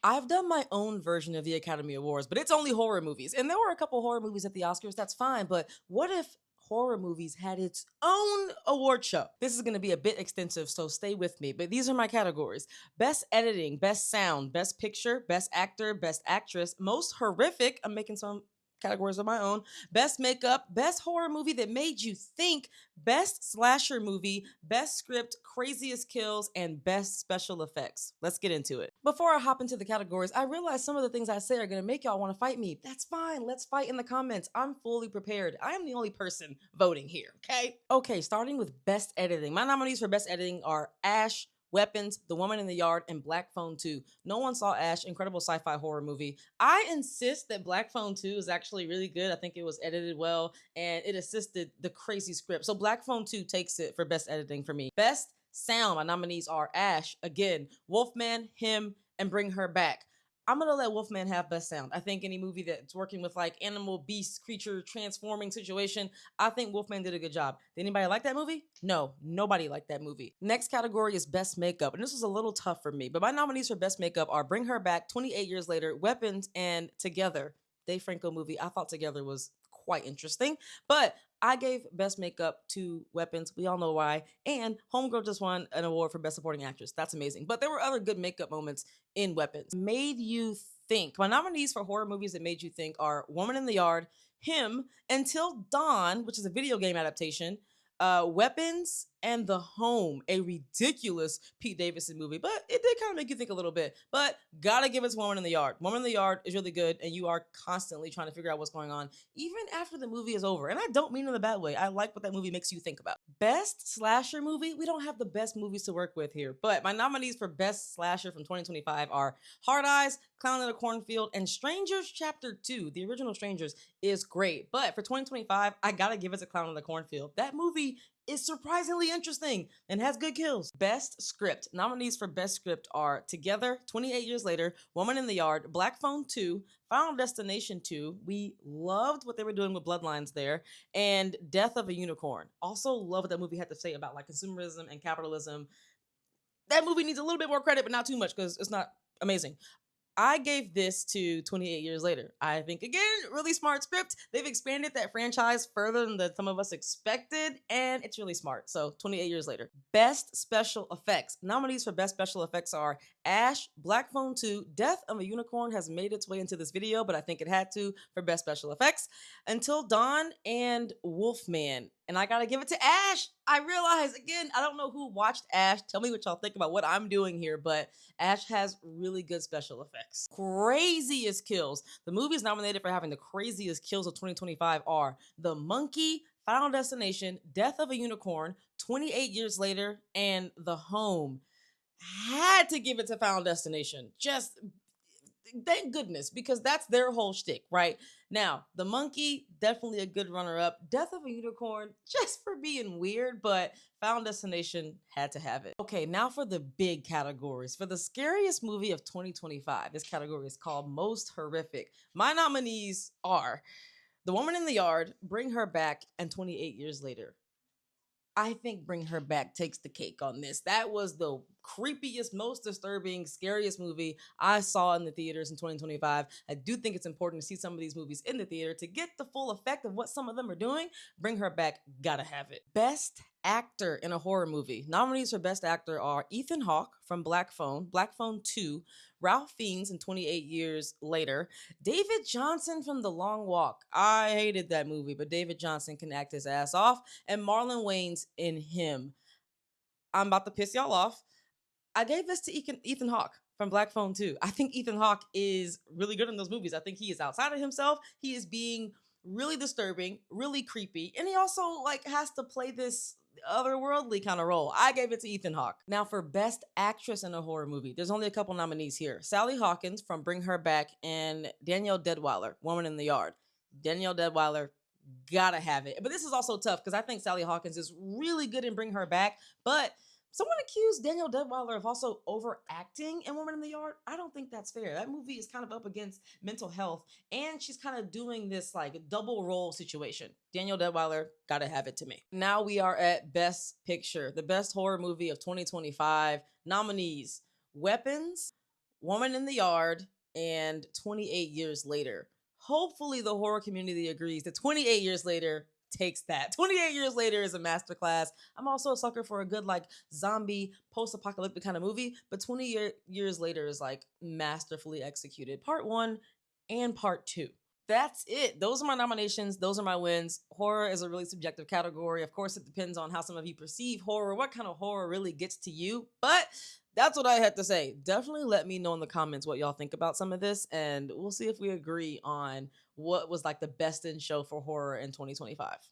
I've done my own version of the Academy Awards, but it's only horror movies. And there were a couple horror movies at the Oscars, that's fine. But what if horror movies had its own award show? This is going to be a bit extensive, so stay with me. But these are my categories: Best Editing, Best Sound, Best Picture, Best Actor, Best Actress, Most Horrific. I'm making some categories of my own. Best Makeup, Best Horror Movie That Made You Think, Best Slasher Movie, Best Script, Craziest Kills, and Best Special Effects. Let's get into it. Before I hop into the categories, I realize some of the things I say are gonna make y'all wanna fight me. That's fine, let's fight in the comments. I'm fully prepared. I am the only person voting here, okay? Okay, starting with Best Editing. My nominees for Best Editing are Ash, Weapons, The Woman in the Yard, and Black Phone 2. No one saw Ash, incredible sci-fi horror movie. I insist that Black Phone 2 is actually really good. I think it was edited well, and it assisted the crazy script. So Black Phone 2 takes it for Best Editing for me. Best Sound, my nominees are Ash, again, Wolfman, Him, and Bring Her Back. I'm gonna let Wolfman have Best Sound. I think any movie that's working with like animal, beast, creature, transforming situation, I think Wolfman did a good job. Did anybody like that movie? No, nobody liked that movie. Next category is Best Makeup, and this was a little tough for me, but my nominees for Best Makeup are Bring Her Back, 28 Years Later, Weapons, and Together. Dave Franco movie. I thought Together was quite interesting, but I gave Best Makeup to Weapons. We all know why. And Homegirl just won an award for Best Supporting Actress. That's amazing. But there were other good makeup moments in Weapons. Made you think. My nominees for horror movies that made you think are Woman in the Yard, Him, Until Dawn, which is a video game adaptation, Weapons, and The Home, a ridiculous Pete Davidson movie, but it did kind of make you think a little bit. But gotta give it to Woman in the Yard. Woman in the Yard is really good, and you are constantly trying to figure out what's going on, even after the movie is over. And I don't mean in a bad way. I like what that movie makes you think about. Best slasher movie? We don't have the best movies to work with here, but my nominees for Best Slasher from 2025 are Hard Eyes, Clown in a Cornfield, and Strangers Chapter 2. The original Strangers is great, but for 2025, I gotta give it to Clown in the Cornfield. That movie is surprisingly interesting and has good kills. Best Script. Nominees for Best Script are Together, 28 Years Later, Woman in the Yard, Black Phone 2, Final Destination 2. We loved what they were doing with Bloodlines there, and Death of a Unicorn. Also love what that movie had to say about like consumerism and capitalism. That movie needs a little bit more credit, but not too much because it's not amazing. I gave this to 28 Years Later. I think, again, really smart script. They've expanded that franchise further than some of us expected, and it's really smart. So, 28 Years Later. Best Special Effects. Nominees for Best Special Effects are Ash, Black Phone 2, Death of a Unicorn has made its way into this video, but I think it had to for Best Special Effects, Until Dawn, and Wolfman. And I gotta give it to Ash. I realize, again, I don't know who watched Ash. Tell me what y'all think about what I'm doing here, but Ash has really good special effects. Craziest kills. The movies nominated for having the craziest kills of 2025 are The Monkey, Final Destination, Death of a Unicorn, 28 Years Later, and The Home. Had to give it to Final Destination. Just thank goodness, because that's their whole shtick, right? Now, The Monkey, definitely a good runner-up. Death of a Unicorn, just for being weird, but Final Destination had to have it. Okay, now for the big categories. For the scariest movie of 2025, this category is called Most Horrific. My nominees are The Woman in the Yard, Bring Her Back, and 28 Years Later. I think Bring Her Back takes the cake on this. That was the creepiest, most disturbing, scariest movie I saw in the theaters in 2025. I do think it's important to see some of these movies in the theater to get the full effect of what some of them are doing. Bring Her Back, gotta have it. Best Actor in a Horror Movie. Nominees for Best Actor are Ethan Hawke from Black Phone 2, Ralph Fiennes in 28 Years Later, David Johnson from The Long Walk. I hated that movie, but David Johnson can act his ass off, and Marlon Wayans in Him. I'm about to piss y'all off. I gave this to Ethan Hawke from Black Phone 2. I think Ethan Hawke is really good in those movies. I think he is outside of himself. He is being really disturbing, really creepy, and he also like has to play this otherworldly kind of role. I gave it to Ethan Hawke. Now for Best Actress in a Horror Movie, there's only a couple nominees here. Sally Hawkins from Bring Her Back and Danielle Deadwyler, Woman in the Yard. Danielle Deadwyler, gotta have it. But this is also tough because I think Sally Hawkins is really good in Bring Her Back, but someone accused Danielle Deadwyler of also overacting in Woman in the Yard. I don't think that's fair. That movie is kind of up against mental health, and she's kind of doing this like double role situation. Danielle Deadwyler, gotta have it to me. Now we are at Best Picture, the best horror movie of 2025. Nominees: Weapons, Woman in the Yard, and 28 Years Later. Hopefully, the horror community agrees that 28 Years Later takes that. 28 Years Later is a masterclass. I'm also a sucker for a good, like, zombie, post apocalyptic kind of movie, but Years Later is, like, masterfully executed. Part one and part two. That's it. Those are my nominations. Those are my wins. Horror is a really subjective category. Of course, it depends on how some of you perceive horror, what kind of horror really gets to you. But that's what I had to say. Definitely let me know in the comments what y'all think about some of this, and we'll see if we agree on what was like the best in show for horror in 2025.